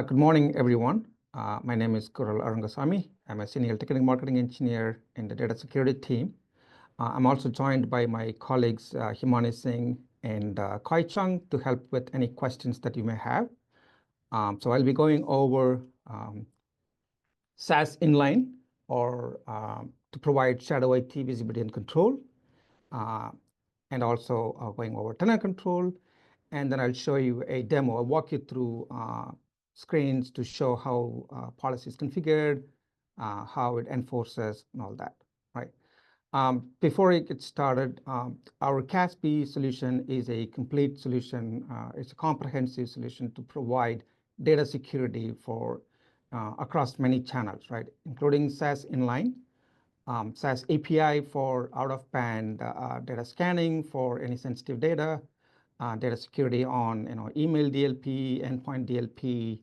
Good morning, everyone. My name is Kural Arangasamy. I'm a senior technical marketing engineer in the data security team. I'm also joined by my colleagues Himani Singh and Kai Chung to help with any questions that you may have. So I'll be going over SaaS inline or to provide shadow IT visibility and control, and also going over tenant control. And then I'll show you a demo. I'll walk you through screens to show how policy is configured, how it enforces, and all that, right? Before I get started, our CASB solution is a complete solution. It's a comprehensive solution to provide data security for across many channels, right? Including SaaS inline, SaaS API for out-of-band data scanning for any sensitive data, data security on email DLP, endpoint DLP,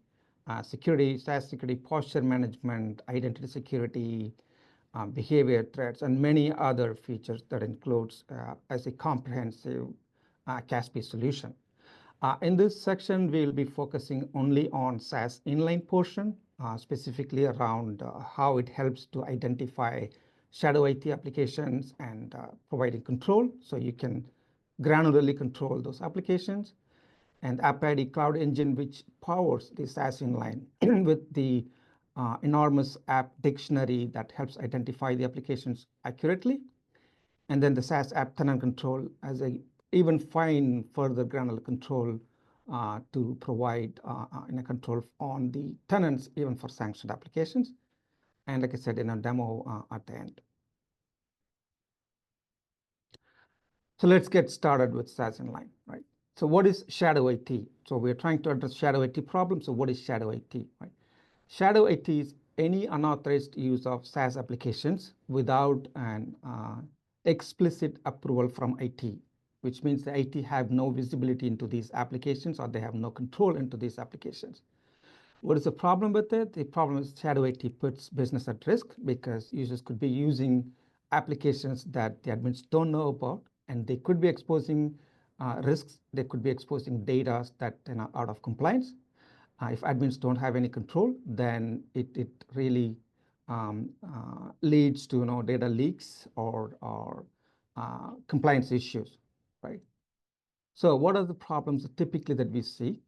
security, SaaS security posture management, identity security, behavior threats, and many other features that includes as a comprehensive CASB solution. In this section, we'll be focusing only on SaaS inline portion, specifically around how it helps to identify shadow IT applications and providing control so you can granularly control those applications, and AppID Cloud Engine, which powers the SaaS inline with the enormous app dictionary that helps identify the applications accurately, and then the SaaS app tenant control as a even fine further granular control to provide in a control on the tenants, even for sanctioned applications. And like I said, in a demo at the end. So let's get started with SaaS inline, right? So what is shadow IT? So we're trying to address shadow IT problem. So what is shadow IT, right? Shadow IT is any unauthorized use of SaaS applications without an explicit approval from IT, which means the IT have no visibility into these applications or they have no control into these applications. What is the problem with it? The problem is shadow IT puts business at risk because users could be using applications that the admins don't know about, and they could be exposing risks. They could be exposing data that are out of compliance. If admins don't have any control, then it really leads to data leaks or compliance issues, right? So what are the problems typically that we see?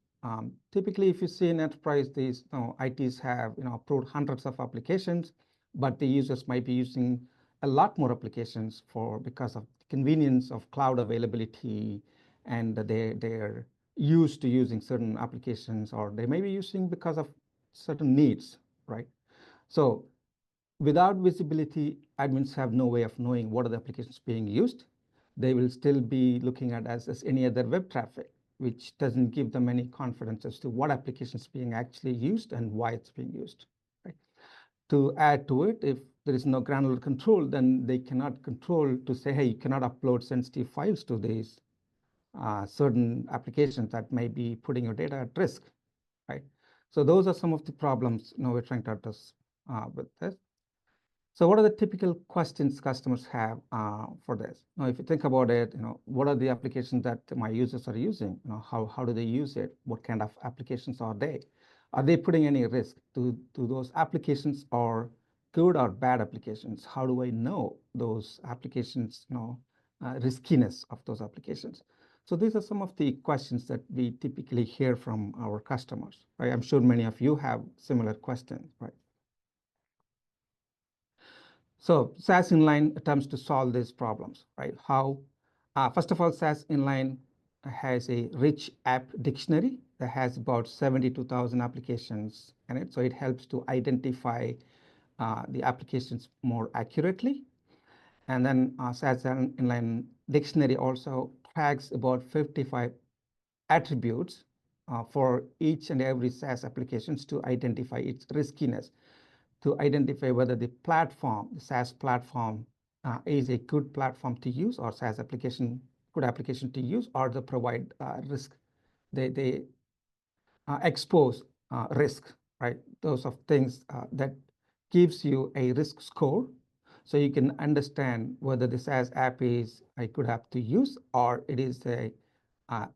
Typically, if you see in enterprise, these ITs have approved hundreds of applications, but the users might be using a lot more applications because of the convenience of cloud availability, and they're used to using certain applications, or they may be using because of certain needs, right? So without visibility, admins have no way of knowing what are the applications being used. They will still be looking at as any other web traffic, which doesn't give them any confidence as to what applications being actually used and why it's being used, right? To add to it, if there is no granular control, then they cannot control to say, hey, you cannot upload sensitive files to these certain applications that may be putting your data at risk, right? So those are some of the problems we're trying to address with this. So what are the typical questions customers have for this? Now, if you think about it, what are the applications that my users are using? How do they use it? What kind of applications are they? Are they putting any risk to those applications, or good or bad applications? How do I know those applications, riskiness of those applications? So these are some of the questions that we typically hear from our customers, right? I'm sure many of you have similar questions, right? So SaaS inline attempts to solve these problems, right? How? First of all, SaaS inline has a rich app dictionary that has about 72,000 applications in it. So it helps to identify the applications more accurately. And then SaaS inline dictionary also tags about 55 attributes for each and every SaaS applications to identify its riskiness, to identify whether the platform, the SaaS platform, is a good platform to use, or SaaS application, good application to use, or they provide risk. They expose risk, right? Those of things that gives you a risk score, so you can understand whether the SaaS app is a good app to use, or it is a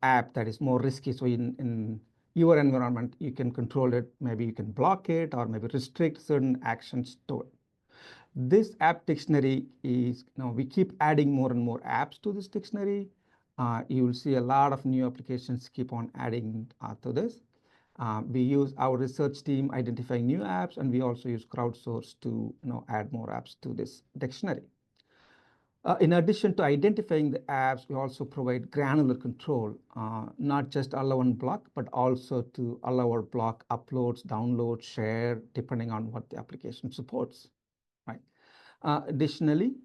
app that is more risky. So in your environment, you can control it. Maybe you can block it or maybe restrict certain actions to it. This app dictionary is, we keep adding more and more apps to this dictionary. You will see a lot of new applications keep on adding to this. We use our research team identifying new apps, and we also use crowdsource to add more apps to this dictionary. In addition to identifying the apps, we also provide granular control, not just allow and block, but also to allow or block uploads, downloads, share, depending on what the application supports. Right. Additionally,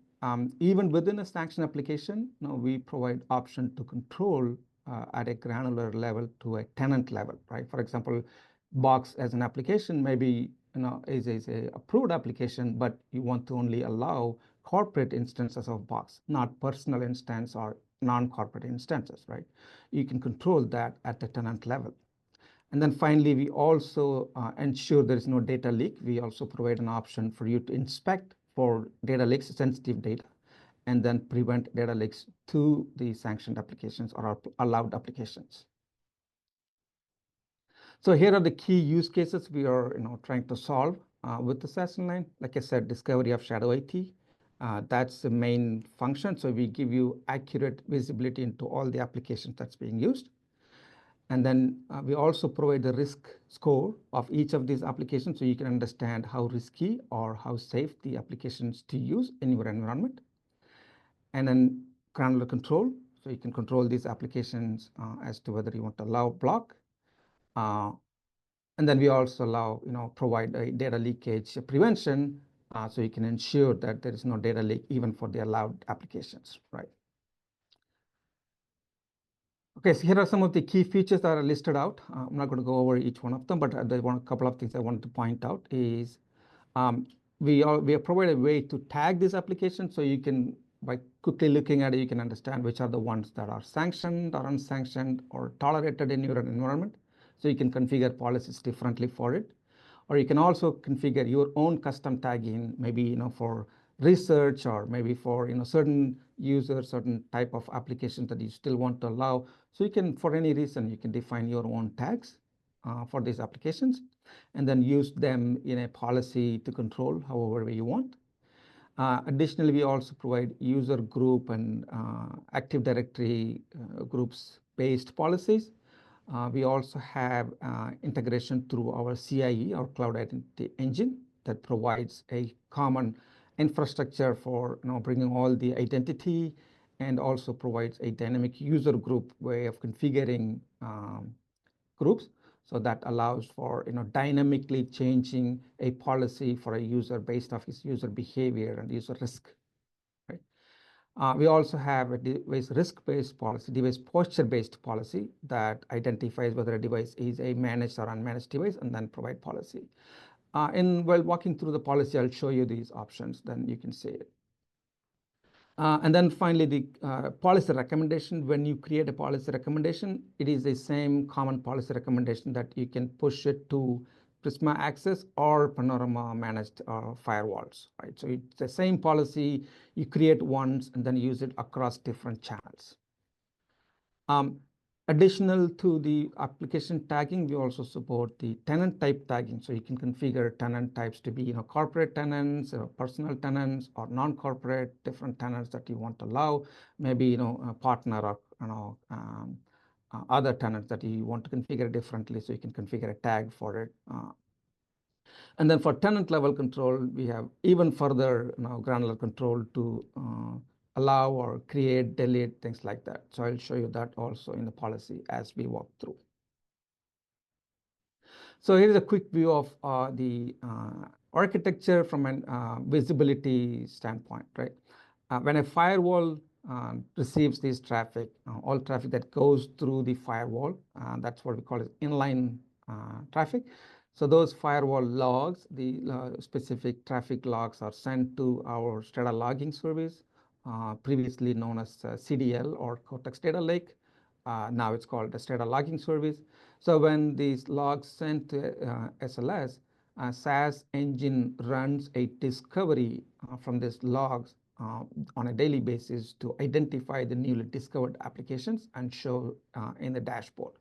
even within a sanction application, we provide option to control at a granular level to a tenant level, right? For example, Box as an application maybe is a approved application, but you want to only allow corporate instances of Box, not personal instance or non-corporate instances, right? You can control that at the tenant level. And then finally, we also ensure there is no data leak. We also provide an option for you to inspect for data leaks, sensitive data, and then prevent data leaks to the sanctioned applications or allowed applications. So here are the key use cases we are trying to solve with the SaaS inline. Like I said, discovery of shadow IT. That's the main function. So we give you accurate visibility into all the applications that's being used. And then we also provide the risk score of each of these applications so you can understand how risky or how safe the applications to use in your environment. And then granular control, so you can control these applications as to whether you want to allow block. And then we also allow, provide a data leakage prevention so you can ensure that there is no data leak even for the allowed applications, right? Okay, so here are some of the key features that are listed out. I'm not going to go over each one of them, but there are a couple of things I wanted to point out is we have provided a way to tag this application so you can, by quickly looking at it, you can understand which are the ones that are sanctioned or unsanctioned or tolerated in your environment. So you can configure policies differently for it. Or you can also configure your own custom tagging, maybe for research or maybe for certain users, certain type of applications that you still want to allow. So you can, for any reason, you can define your own tags for these applications and then use them in a policy to control however you want. Additionally, we also provide user group and Active Directory groups based policies. We also have integration through our CIE, our Cloud Identity Engine, that provides a common infrastructure for bringing all the identity and also provides a dynamic user group way of configuring groups. So that allows for dynamically changing a policy for a user based off his user behavior and user risk. Right? We also have a device risk-based policy, device posture-based policy that identifies whether a device is a managed or unmanaged device and then provide policy. While walking through the policy, I'll show you these options, then you can see it. And then finally, the policy recommendation. When you create a policy recommendation, it is the same common policy recommendation that you can push it to Prisma Access or Panorama managed firewalls, right? So it's the same policy you create once and then use it across different channels. Additional to the application tagging, we also support the tenant type tagging. So you can configure tenant types to be corporate tenants, personal tenants, or non-corporate, different tenants that you want to allow, maybe a partner or other tenants that you want to configure differently, so you can configure a tag for it. And then for tenant level control, we have even further granular control to allow or create, delete, things like that. So I'll show you that also in the policy as we walk through. So here is a quick view of the architecture from a visibility standpoint, right? When a firewall receives this traffic, all traffic that goes through the firewall, that's what we call it inline traffic. So those firewall logs, the specific traffic logs are sent to our Strata logging service, previously known as CDL or Cortex Data Lake. Now it's called the Strata logging service. So when these logs sent to SLS, SaaS engine runs a discovery from these logs on a daily basis to identify the newly discovered applications and show in the dashboard.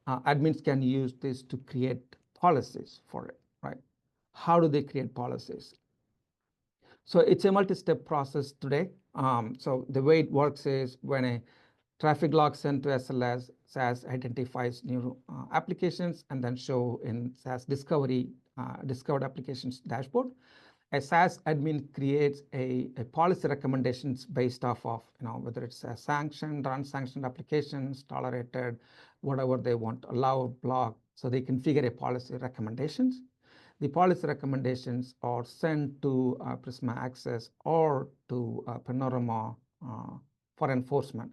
admins can use this to create policies for it, right? How do they create policies? So it's a multi-step process today. So the way it works is when a traffic log sent to SLS, SaaS identifies new applications and then show in SaaS discovered applications dashboard. A SaaS admin creates a policy recommendations based off of whether it's a sanctioned, unsanctioned applications, tolerated, whatever they want, allowed, block. So they configure a policy recommendations. The policy recommendations are sent to Prisma Access or to Panorama for enforcement.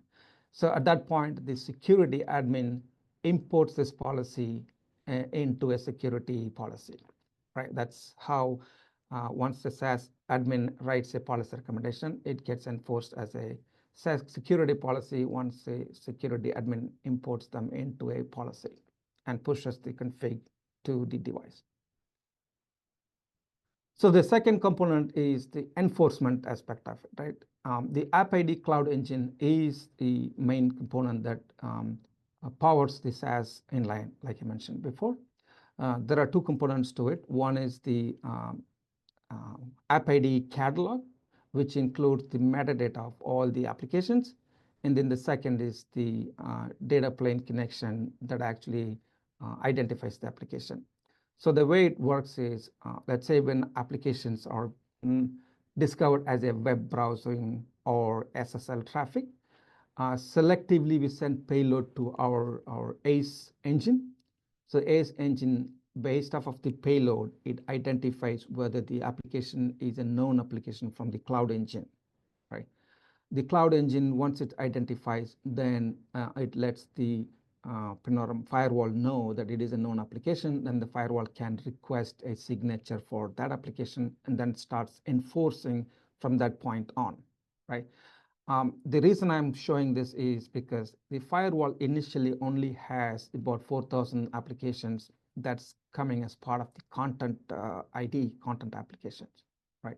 So at that point, the security admin imports this policy into a security policy, right? That's how once the SaaS admin writes a policy recommendation, it gets enforced as a SaaS security policy once the security admin imports them into a policy and pushes the config to the device. So the second component is the enforcement aspect of it, right? The AppID Cloud Engine is the main component that powers the SaaS inline, like I mentioned before. There are two components to it. One is the AppID catalog, which includes the metadata of all the applications. And then the second is the data plane connection that actually identifies the application. So the way it works is, let's say when applications are discovered as a web browsing or SSL traffic, selectively we send payload to our ACE engine. So ACE engine, based off of the payload, it identifies whether the application is a known application from the cloud engine, right? The cloud engine, once it identifies, then it lets the Panorama firewall know that it is a known application. Then the firewall can request a signature for that application and then starts enforcing from that point on, right? The reason I'm showing this is because the firewall initially only has about 4,000 applications that's coming as part of the content ID, content applications, right?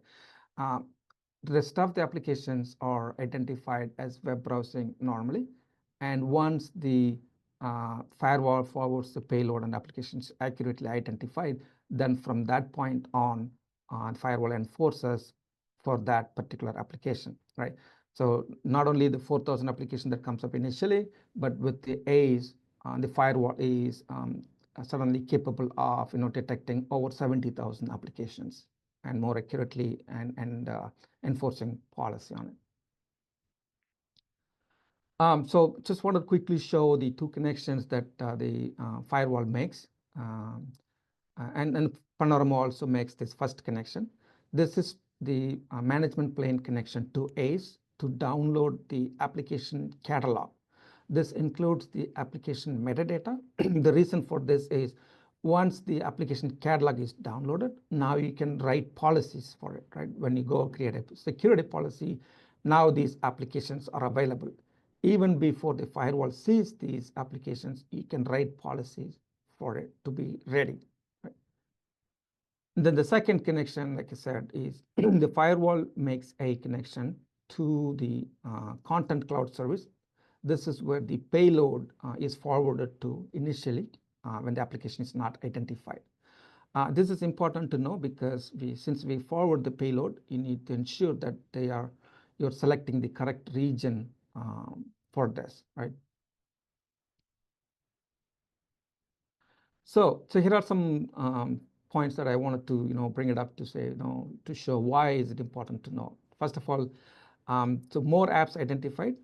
The rest of the applications are identified as web browsing normally. And once the firewall forwards the payload and applications accurately identified, then from that point on, firewall enforces for that particular application, right? So not only the 4,000 application that comes up initially, but with the ACE, the firewall is suddenly capable of detecting over 70,000 applications and more accurately and enforcing policy on it. So just want to quickly show the two connections that the firewall makes. And Panorama also makes this first connection. This is the management plane connection to ACE to download the application catalog. This includes the application metadata. The reason for this is once the application catalog is downloaded, now you can write policies for it, right? When you go create a security policy, now these applications are available. Even before the firewall sees these applications, you can write policies for it to be ready. Right? And then the second connection, like I said, is the firewall makes a connection to the content cloud service. This is where the payload is forwarded to initially when the application is not identified. This is important to know because since we forward the payload, you need to ensure that you're selecting the correct region for this, right? So here are some points that I wanted to bring it up to say to show why is it important to know. First of all, so more apps identified.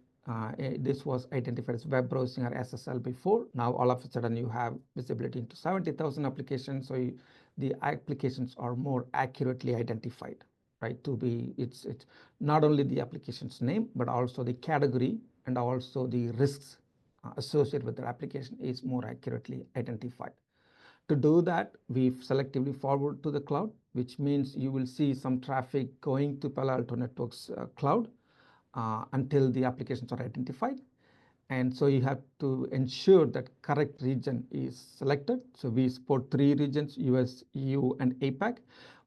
This was identified as web browsing or SSL before. Now all of a sudden you have visibility into 70,000 applications. So the applications are more accurately identified, right? It's not only the application's name, but also the category and also the risks associated with the application is more accurately identified. To do that, we selectively forward to the cloud, which means you will see some traffic going to Palo Alto Networks cloud until the applications are identified. And so you have to ensure that correct region is selected. So we support 3 regions, US, EU, and APAC.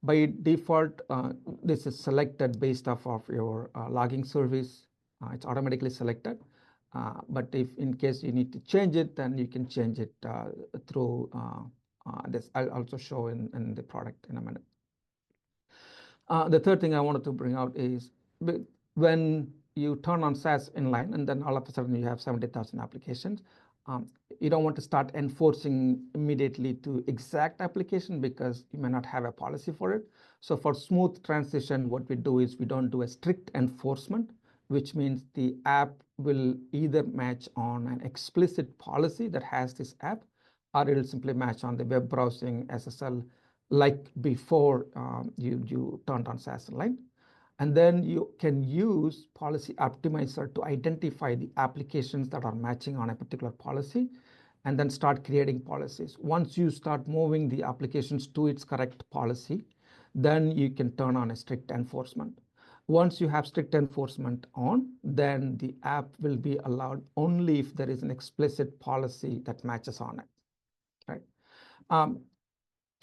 By default, this is selected based off of your logging service. It's automatically selected. But if in case you need to change it, then you can change it through this. I'll also show in the product in a minute. The third thing I wanted to bring out is when you turn on SaaS inline and then all of a sudden you have 70,000 applications, you don't want to start enforcing immediately to exact application because you may not have a policy for it. So for smooth transition, what we do is we don't do a strict enforcement, which means the app will either match on an explicit policy that has this app, or it'll simply match on the web browsing SSL like before you turned on SaaS Inline. And then you can use Policy Optimizer to identify the applications that are matching on a particular policy and then start creating policies. Once you start moving the applications to its correct policy, then you can turn on a strict enforcement. Once you have strict enforcement on, then the app will be allowed only if there is an explicit policy that matches on it, right?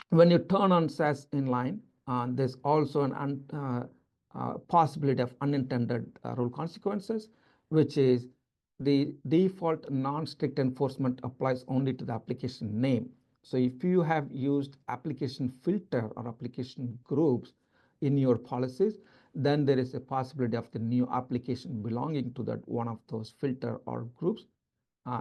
When you turn on SaaS inline, there's also an possibility of unintended rule consequences, which is the default non-strict enforcement applies only to the application name. So if you have used application filter or application groups in your policies, then there is a possibility of the new application belonging to that one of those filter or groups.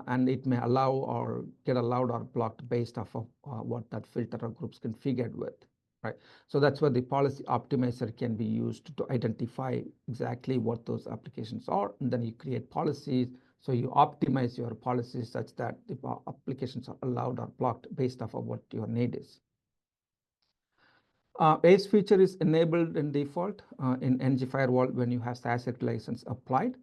And it may allow or get allowed or blocked based off of what that filter or groups configured with, right? So that's where the policy optimizer can be used to identify exactly what those applications are, and then you create policies. So you optimize your policies such that the applications are allowed or blocked based off of what your need is. ACE feature is enabled in default in NG Firewall when you have SaaS license applied.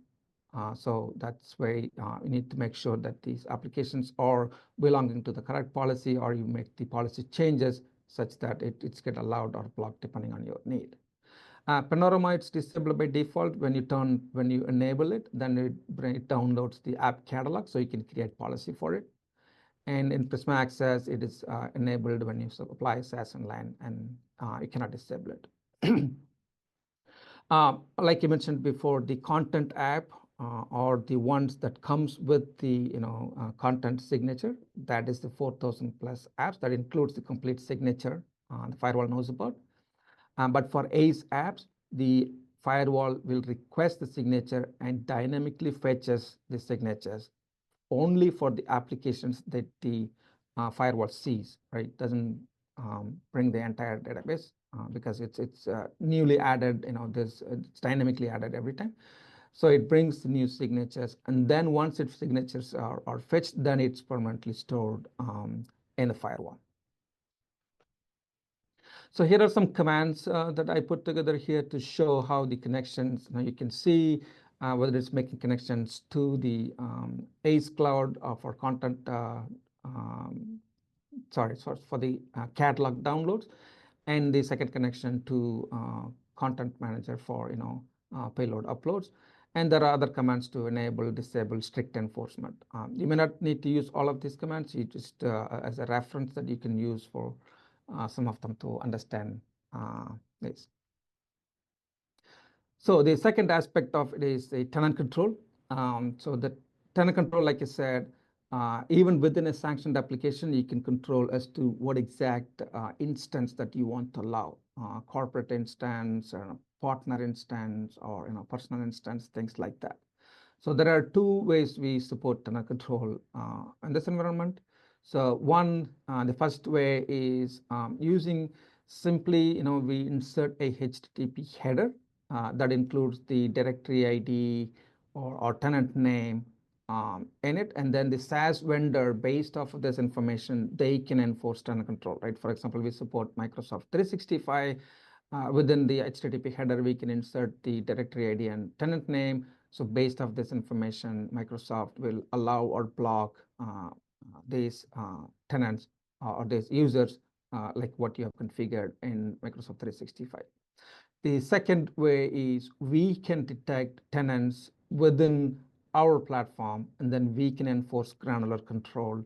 So that's where you need to make sure that these applications are belonging to the correct policy, or you make the policy changes such that it's get allowed or blocked depending on your need. Panorama, it's disabled by default. When you enable it, then it downloads the app catalog, so you can create policy for it. And in Prisma Access, it is enabled when you apply SaaS inline, and you cannot disable it. Like you mentioned before, the content app or the ones that comes with the content signature, that is the 4,000 plus apps that includes the complete signature the firewall knows about. But for ACE apps, the firewall will request the signature and dynamically fetches the signatures only for the applications that the firewall sees, right? Doesn't bring the entire database because it's newly added, it's dynamically added every time. So it brings the new signatures, and then once its signatures are fetched, then it's permanently stored in the firewall. So here are some commands that I put together here to show how the connections, you can see whether it's making connections to the ACE cloud for content, for the catalog downloads, and the second connection to content manager for payload uploads. And there are other commands to enable, disable strict enforcement. You may not need to use all of these commands. You just as a reference that you can use for some of them to understand this. So the second aspect of it is the tenant control. So the tenant control, like I said, even within a sanctioned application, you can control as to what exact instance that you want to allow, corporate instance, or partner instance, or personal instance, things like that. So there are two ways we support tenant control in this environment. So one, the first way is using simply, we insert a HTTP header that includes the directory ID or tenant name in it, and then the SaaS vendor, based off of this information, they can enforce tenant control, right? For example, we support Microsoft 365. Within the HTTP header, we can insert the directory ID and tenant name. So based off this information, Microsoft will allow or block these tenants or these users like what you have configured in Microsoft 365. The second way is we can detect tenants within our platform, and then we can enforce granular control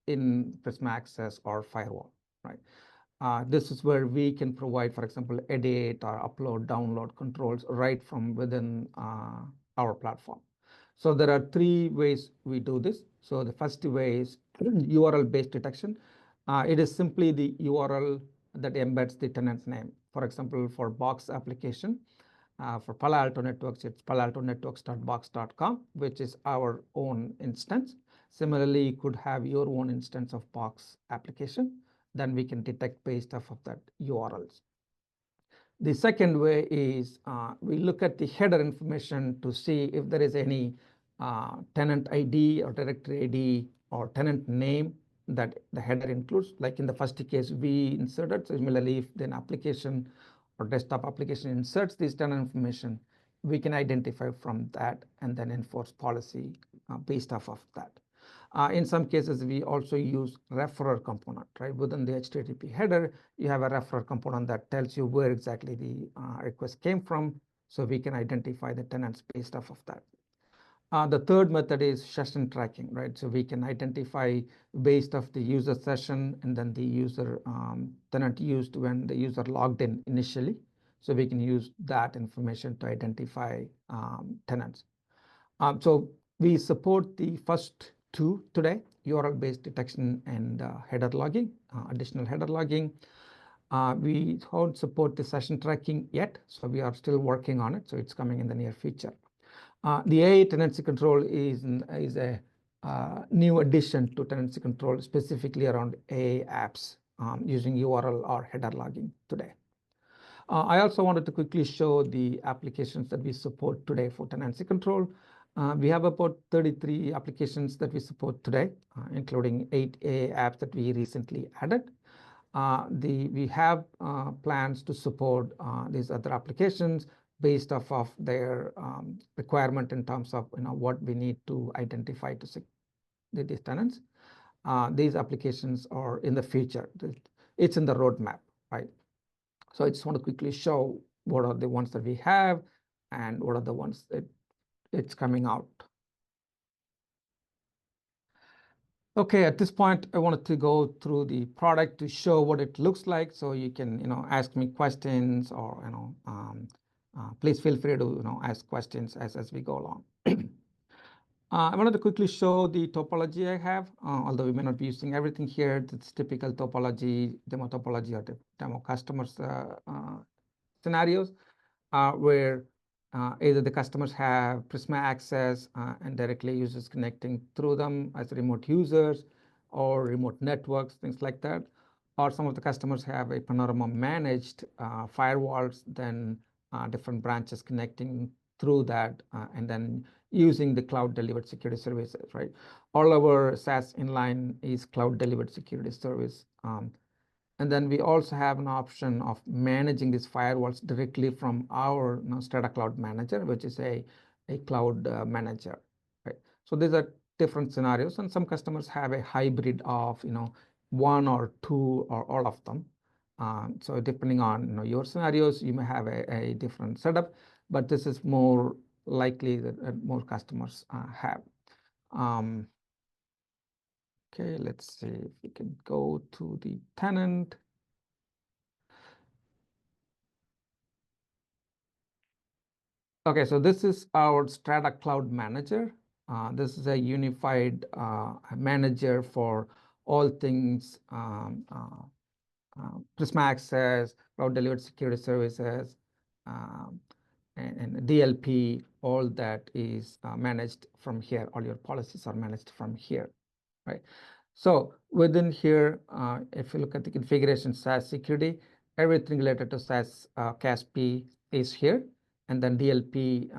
in Prisma Access or firewall, right? This is where we can provide, for example, edit or upload, download controls right from within our platform. So there are three ways we do this. So the first way is URL-based detection. It is simply the URL that embeds the tenant's name. For example, for Box application, for Palo Alto Networks, it's paloaltonetworks.box.com, which is our own instance. Similarly, you could have your own instance of Box application. Then we can detect based off of that URLs. The second way is we look at the header information to see if there is any tenant ID or directory ID or tenant name that the header includes. Like in the first case, we inserted. Similarly, if then application or desktop application inserts this tenant information, we can identify from that and then enforce policy based off of that. In some cases, we also use referrer component, right? Within the HTTP header, you have a referrer component that tells you where exactly the request came from, so we can identify the tenants based off of that. The third method is session tracking, right? So we can identify based off the user session and then the user tenant used when the user logged in initially. So we can use that information to identify tenants. So we support the first two today, URL-based detection and header logging, additional header logging. We don't support the session tracking yet, so we are still working on it. So it's coming in the near future. The AI tenancy control is a new addition to tenancy control, specifically around AI apps using URL or header logging today. I also wanted to quickly show the applications that we support today for tenancy control. We have about 33 applications that we support today, including 8 AI apps that we recently added. We have plans to support these other applications based off of their requirement in terms of what we need to identify to these tenants. These applications are in the future. It's in the roadmap, right? So I just want to quickly show what are the ones that we have and what are the ones that it's coming out. Okay, at this point, I wanted to go through the product to show what it looks like, so you can ask me questions or please feel free to ask questions as we go along. I wanted to quickly show the topology I have, although we may not be using everything here. It's typical topology, demo topology, or the demo customers scenarios where either the customers have Prisma access and directly users connecting through them as remote users or remote networks, things like that. Or some of the customers have a Panorama managed firewalls, then different branches connecting through that and then using the cloud delivered security services, right? All our SaaS inline is cloud delivered security service. And then we also have an option of managing these firewalls directly from our Strata Cloud Manager, which is a cloud manager. Right? So these are different scenarios, and some customers have a hybrid of one or two or all of them. So depending on your scenarios, you may have a different setup, but this is more likely that more customers have. Okay, let's see if we can go to the tenant. Okay, so this is our Strata Cloud Manager. This is a unified manager for all things Prisma Access, Cloud Delivered Security Services, and DLP. All that is managed from here. All your policies are managed from here, right? So within here, if you look at the configuration SaaS security, everything related to SaaS CASP is here. And then DLP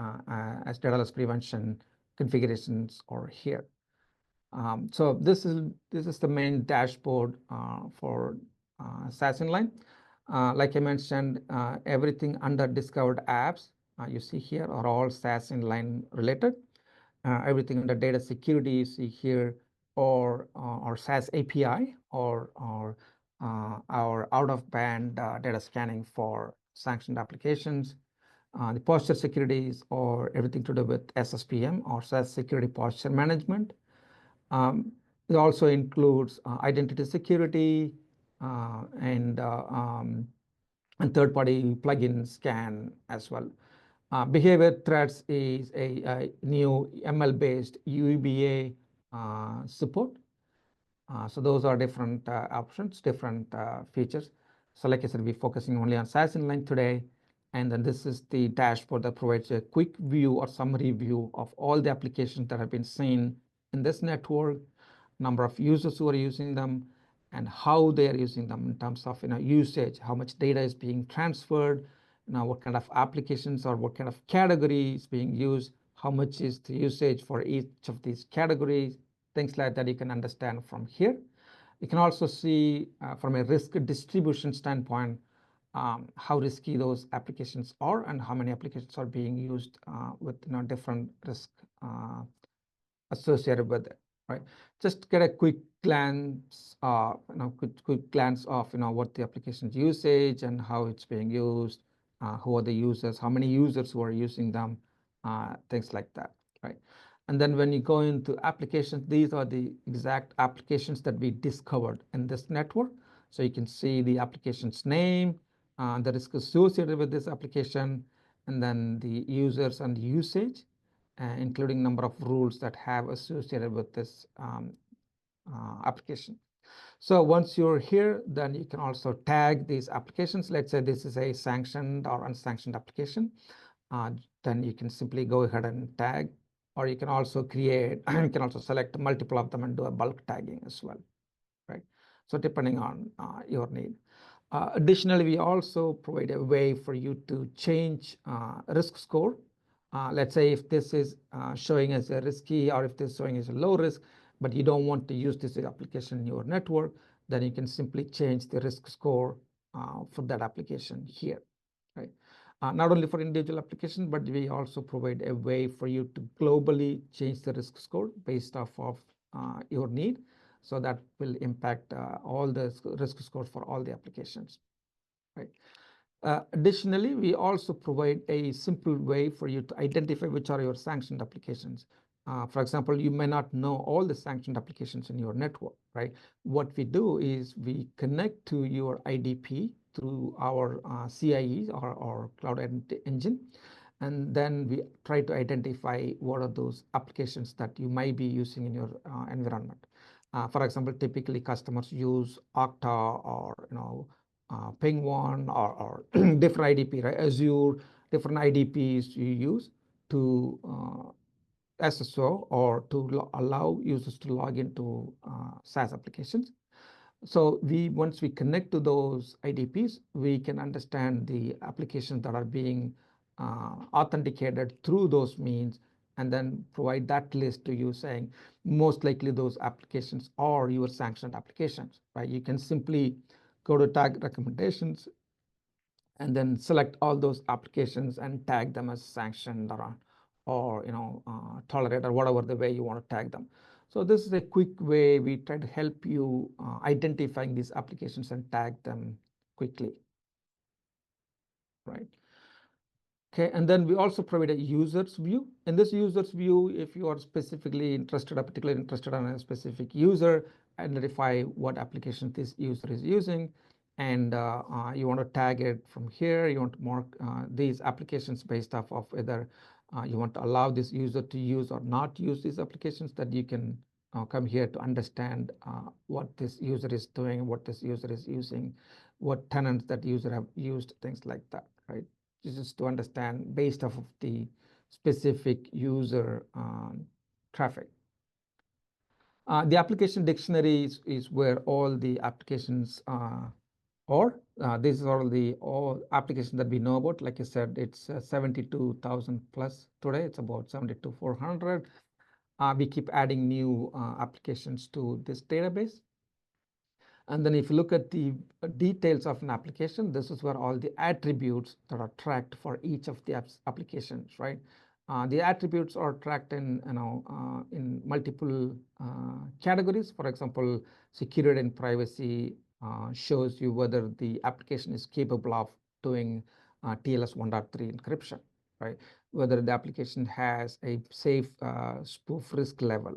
as data loss prevention configurations are here. So this is the main dashboard for SaaS Inline. Like I mentioned, everything under discovered apps you see here are all SaaS Inline related. Everything under data security you see here or SaaS API or our out-of-band data scanning for sanctioned applications. The posture securities or everything to do with SSPM or SaaS Security Posture Management. It also includes identity security and third-party plugin scan as well. Behavior threats is a new ML-based UEBA support. So those are different options, different features. So like I said, we're focusing only on SaaS inline today. And then this is the dashboard that provides a quick view or summary view of all the applications that have been seen in this network, number of users who are using them, and how they are using them in terms of usage, how much data is being transferred, what kind of applications or what kind of categories being used, how much is the usage for each of these categories, things like that you can understand from here. You can also see from a risk distribution standpoint how risky those applications are and how many applications are being used with different risk associated with it, right? Just get a quick glance, quick glance of what the application's usage and how it's being used, who are the users, how many users who are using them, things like that, right? And then when you go into applications, these are the exact applications that we discovered in this network. So you can see the application's name, the risk associated with this application, and then the users and usage, including number of rules that have associated with this application. So once you're here, then you can also tag these applications. Let's say this is a sanctioned or unsanctioned application. Then you can simply go ahead and tag, or you can also create, you can also select multiple of them and do a bulk tagging as well, right? So depending on your need. Additionally, we also provide a way for you to change risk score. Let's say if this is showing as a risky or if this is showing as a low risk, but you don't want to use this application in your network, then you can simply change the risk score for that application here, right? Not only for individual application, but we also provide a way for you to globally change the risk score based off of your need. So that will impact all the risk scores for all the applications, right? Additionally, we also provide a simple way for you to identify which are your sanctioned applications. For example, you may not know all the sanctioned applications in your network, right? What we do is we connect to your IDP through our CIE or Cloud Engine, and then we try to identify what are those applications that you might be using in your environment. For example, typically customers use Okta or Ping1 or different IDP, right? Azure, different IDPs you use to SSO or to allow users to log into SaaS applications. So once we connect to those IDPs, we can understand the applications that are being authenticated through those means, and then provide that list to you saying most likely those applications are your sanctioned applications, right? You can simply go to tag recommendations and then select all those applications and tag them as sanctioned or tolerate, or whatever the way you want to tag them. So this is a quick way we try to help you identifying these applications and tag them quickly, right? Okay, and then we also provide a user's view. In this user's view, if you are specifically interested or particularly interested in a specific user, identify what application this user is using, and you want to tag it from here. You want to mark these applications based off of whether you want to allow this user to use or not use these applications, that you can come here to understand what this user is doing, what this user is using, what tenants that user have used, things like that, right? Just to understand based off of the specific user traffic. The application dictionary is where all the applications are. These are all applications that we know about. Like I said, it's 72,000 plus today. It's about 72,400. We keep adding new applications to this database. And then if you look at the details of an application, this is where all the attributes that are tracked for each of the applications, right? The attributes are tracked in multiple categories. For example, security and privacy shows you whether the application is capable of doing TLS 1.3 encryption, right? Whether the application has a safe spoof risk level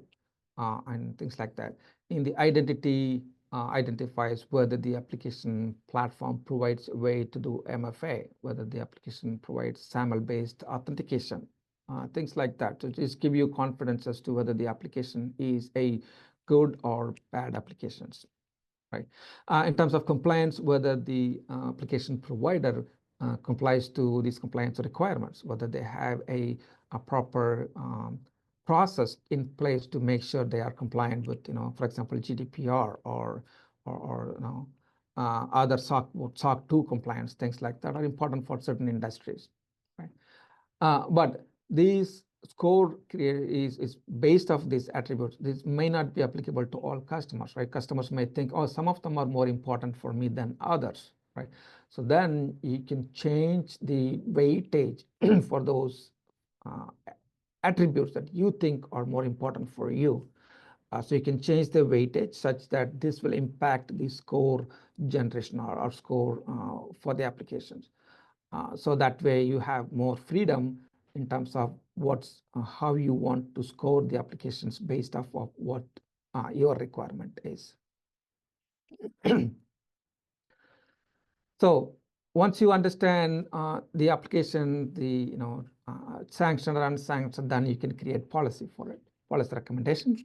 and things like that. In the identity identifies whether the application platform provides a way to do MFA, whether the application provides SAML-based authentication, things like that. So just give you confidence as to whether the application is a good or bad applications, right? In terms of compliance, whether the application provider complies to these compliance requirements, whether they have a proper process in place to make sure they are compliant with, for example, GDPR or other SOC 2 compliance, things like that are important for certain industries, right? But these score is based off these attributes. This may not be applicable to all customers, right? Customers may think, oh, some of them are more important for me than others, right? So then you can change the weightage for those uh, attributes that you think are more important for you. So you can change the weightage such that this will impact the score generation or score for the applications. So that way you have more freedom in terms of how you want to score the applications based off of what your requirement is. So once you understand the application, the sanctioned or unsanctioned, then you can create policy for it, policy recommendations.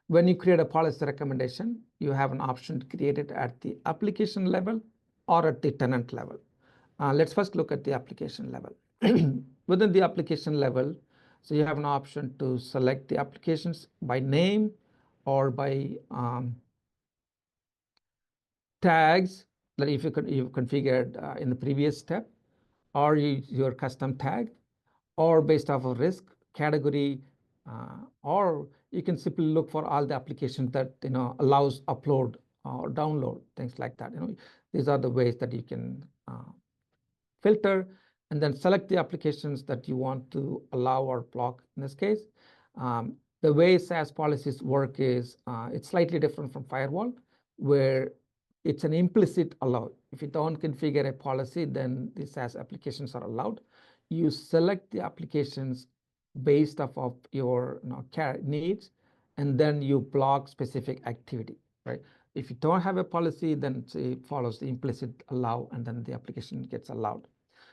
When you create a policy recommendation, you have an option to create it at the application level or at the tenant level. Let's first look at the application level. Within the application level, so you have an option to select the applications by name or by tags that if you've configured in the previous step, or your custom tag, or based off of risk category, or you can simply look for all the applications that allows upload or download, things like that. These are the ways that you can filter and then select the applications that you want to allow or block in this case. The way SaaS policies work is it's slightly different from firewall, where it's an implicit allow. If you don't configure a policy, then the SaaS applications are allowed. You select the applications based off of your needs, and then you block specific activity, right? If you don't have a policy, then it follows the implicit allow, and then the application gets allowed.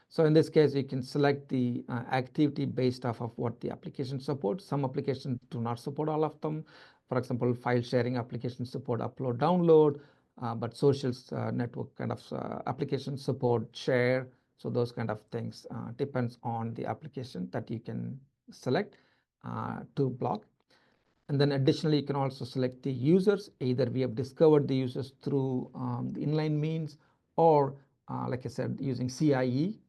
So in this case, you can select the activity based off of what the application supports. Some applications do not support all of them. For example, file sharing applications support upload, download, but social network kind of applications support share. So those kind of things depends on the application that you can select to block. And then additionally, you can also select the users. Either we have discovered the users through the inline means, or like I said, using CIE,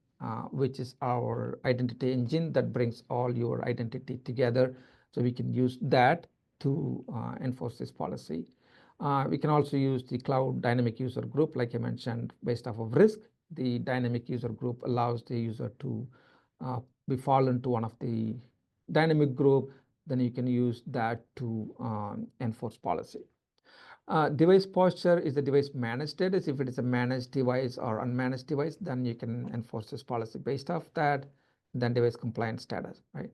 which is our identity engine that brings all your identity together. So we can use that to enforce this policy. We can also use the cloud dynamic user group, like I mentioned, based off of risk. The dynamic user group allows the user to be fall into one of the dynamic group. Then you can use that to enforce policy. Device posture is the device managed status. If it is a managed device or unmanaged device, then you can enforce this policy based off that. Then device compliance status, right?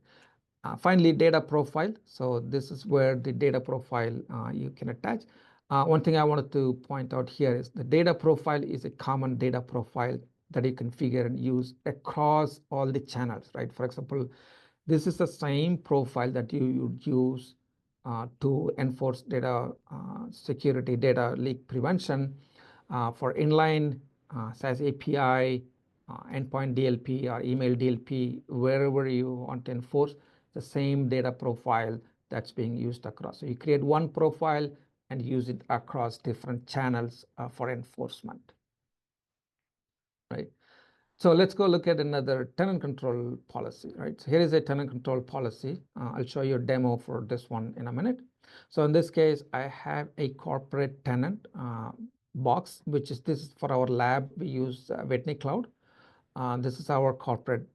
Finally, data profile. So this is where the data profile you can attach. One thing I wanted to point out here is the data profile is a common data profile that you configure and use across all the channels, right? For example, this is the same profile that you would use to enforce data security, data leak prevention for inline SaaS API, endpoint DLP or email DLP, wherever you want to enforce the same data profile that's being used across. So you create one profile and use it across different channels for enforcement, right? So let's go look at another tenant control policy, right? So here is a tenant control policy. I'll show you a demo for this one in a minute. So in this case, I have a corporate tenant box, which is this is for our lab. We use Whitney Cloud. This is our corporate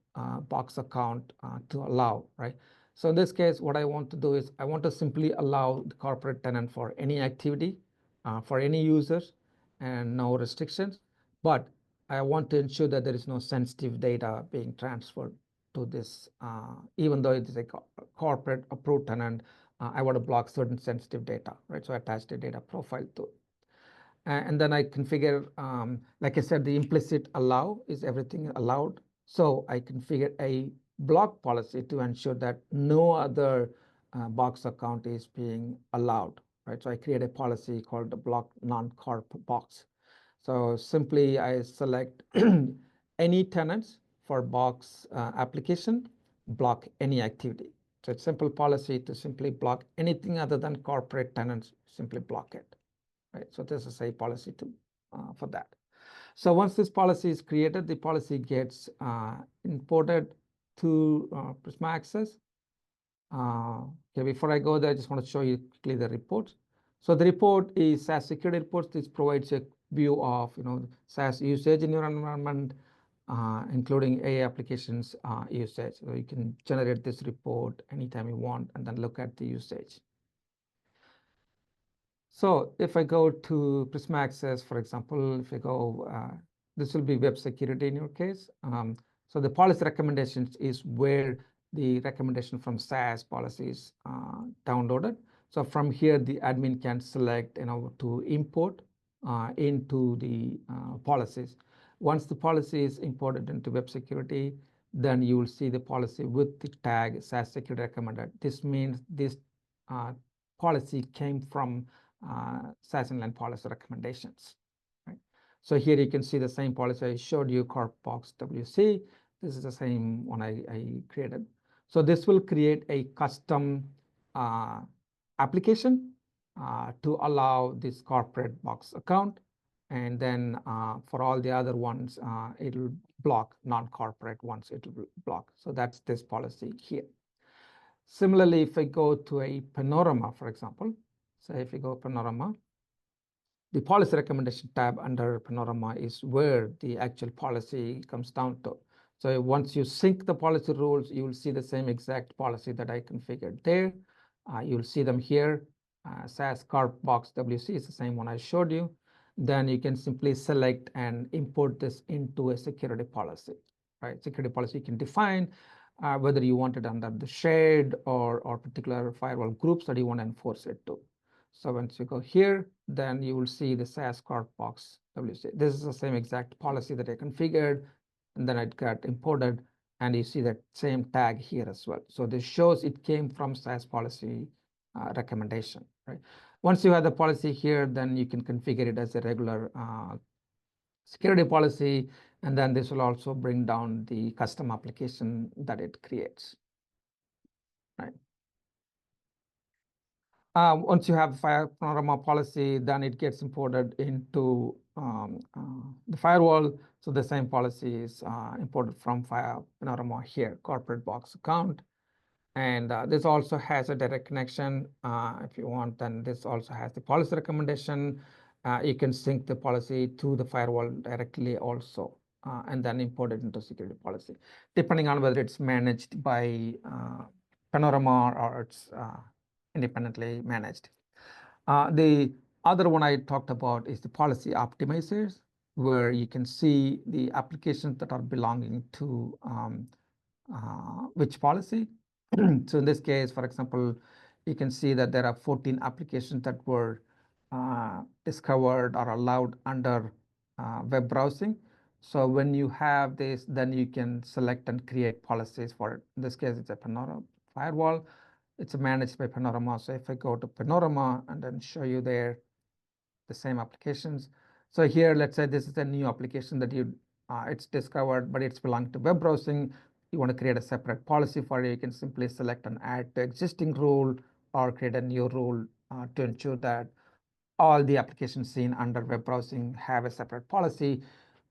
box account to allow, right? So in this case, what I want to do is I want to simply allow the corporate tenant for any activity, for any users, and no restrictions. But I want to ensure that there is no sensitive data being transferred to this, even though it is a corporate approved tenant. I want to block certain sensitive data, right? So I attach the data profile to it. And then I configure, like I said, the implicit allow is everything allowed. So I configure a block policy to ensure that no other box account is being allowed, right? So I create a policy called the block non-corp box. So simply I select any tenants for box application, block any activity. So it's simple policy to simply block anything other than corporate tenants, simply block it. Right? So this is a policy for that. So once this policy is created, the policy gets imported to Prisma Access. Okay, before I go there, I just want to show you quickly the report. So the report is SaaS security reports. This provides a view of SaaS usage in your environment, including AI applications usage. So you can generate this report anytime you want and then look at the usage. So if I go to Prisma Access, for example, if I go, this will be web security in your case. So the policy recommendations is where the recommendation from SaaS policies downloaded. So from here, the admin can select, to import into the policies. Once the policy is imported into web security, then you will see the policy with the tag SaaS security recommended. This means this policy came from SaaS inline policy recommendations. Right? So here you can see the same policy I showed you, Corp Box WC. This is the same one I created. So this will create a custom application to allow this corporate box account. And then for all the other ones, it will block non-corporate ones, it will block. So that's this policy here. Similarly, if I go to a panorama, for example, so if you go panorama, the policy recommendation tab under panorama is where the actual policy comes down to. So once you sync the policy rules, you will see the same exact policy that I configured there. You'll see them here. SaaS Corp Box WC is the same one I showed you. Then you can simply select and import this into a security policy, right? Security policy you can define whether you want it under the shared or particular firewall groups that you want to enforce it to. So once you go here, then you will see the SaaS Corp Box WC. This is the same exact policy that I configured, and then it got imported, and you see that same tag here as well. So this shows it came from SaaS policy recommendation, right? Once you have the policy here, then you can configure it as a regular security policy, and then this will also bring down the custom application that it creates, right? Once you have panorama policy, then it gets imported into the firewall. So the same policy is imported from panorama here, corporate box account. And this also has a direct connection. If you want, then this also has the policy recommendation. You can sync the policy to the firewall directly also, and then import it into security policy, depending on whether it's managed by Panorama or it's independently managed. The other one I talked about is the policy optimizers, where you can see the applications that are belonging to which policy. So in this case, for example, you can see that there are 14 applications that were discovered or allowed under web browsing. So when you have this, then you can select and create policies for it. In this case, it's a Panorama firewall. It's managed by Panorama. So if I go to Panorama and then show you there the same applications. So here, let's say this is a new application that it's discovered, but it's belonging to web browsing. You want to create a separate policy for it. You can simply select and add to existing rule or create a new rule to ensure that all the applications seen under web browsing have a separate policy.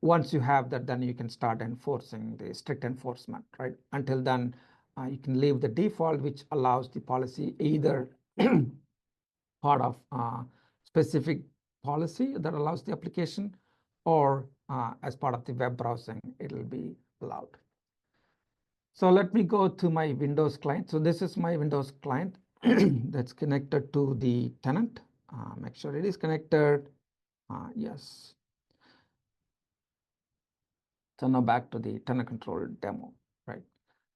Once you have that, then you can start enforcing the strict enforcement, right? Until then, you can leave the default, which allows the policy either part of specific policy that allows the application, or as part of the web browsing, it will be allowed. So let me go to my Windows client. So this is my Windows client that's connected to the tenant. Make sure it is connected. Yes. So now back to the tenant control demo, right?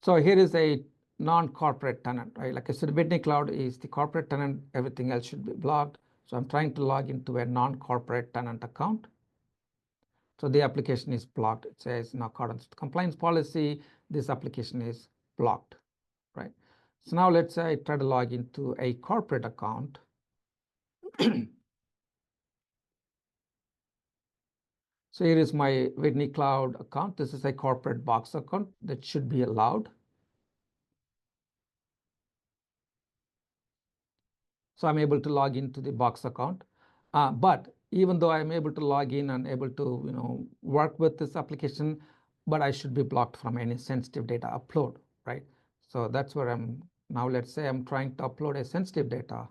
So here is a non-corporate tenant, right? Like I said, Whitney Cloud is the corporate tenant. Everything else should be blocked. So I'm trying to log into a non-corporate tenant account. So the application is blocked. It says in accordance with compliance policy, this application is blocked, right? So now let's say I try to log into a corporate account. So here is my Whitney Cloud account. This is a corporate box account that should be allowed. So I'm able to log into the box account. But even though I'm able to log in and able to work with this application, but I should be blocked from any sensitive data upload, right? So that's where I'm now. Let's say I'm trying to upload a sensitive data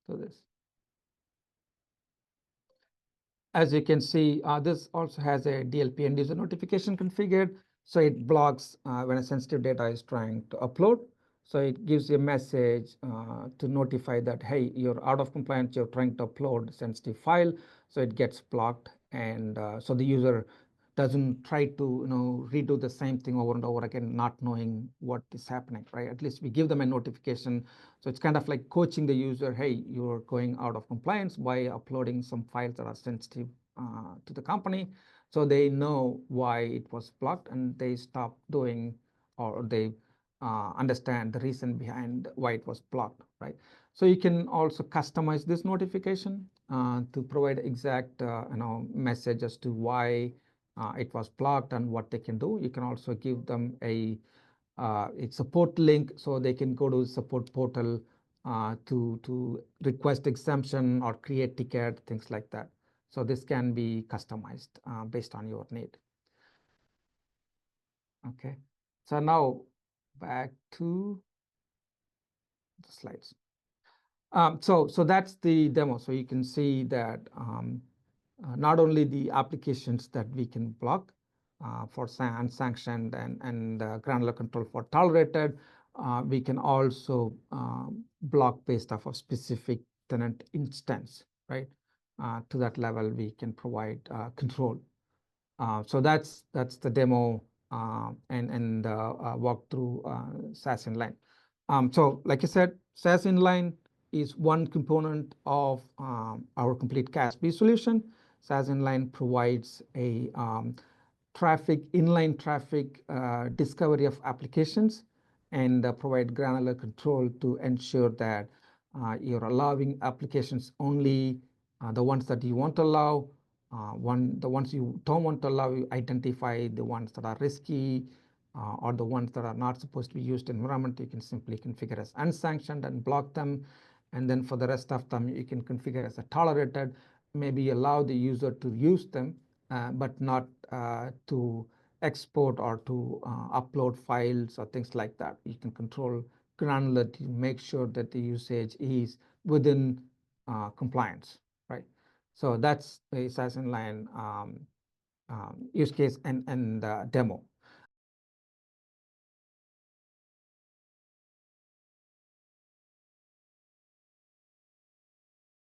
to this. As you can see, this also has a DLP end user notification configured. So it blocks when a sensitive data is trying to upload. So it gives you a message to notify that, hey, you're out of compliance, you're trying to upload a sensitive file. So it gets blocked. And so the user doesn't try to redo the same thing over and over again, not knowing what is happening, right? At least we give them a notification. So it's kind of like coaching the user, hey, you're going out of compliance by uploading some files that are sensitive to the company. So they know why it was blocked and they stop doing, or they understand the reason behind why it was blocked, right? So you can also customize this notification to provide exact message as to why it was blocked and what they can do. You can also give them a support link so they can go to the support portal to request exemption or create ticket, things like that. So this can be customized based on your need. Okay, so now back to the slides. So that's the demo. So you can see that not only the applications that we can block for unsanctioned and granular control for tolerated, we can also block based off of specific tenant instance, right? To that level, we can provide control. So that's the demo and walk through SaaS Inline. So like I said, SaaS Inline is one component of our complete CASB solution. SaaS Inline provides a inline traffic discovery of applications and provide granular control to ensure that you're allowing applications only the ones that you want to allow. The ones you don't want to allow, you identify the ones that are risky or the ones that are not supposed to be used in environment. You can simply configure as unsanctioned and block them. And then for the rest of them, you can configure as a tolerated, maybe allow the user to use them, but not to export or to upload files or things like that. You can control granular to make sure that the usage is within compliance, right? So that's a SaaS Inline use case and demo.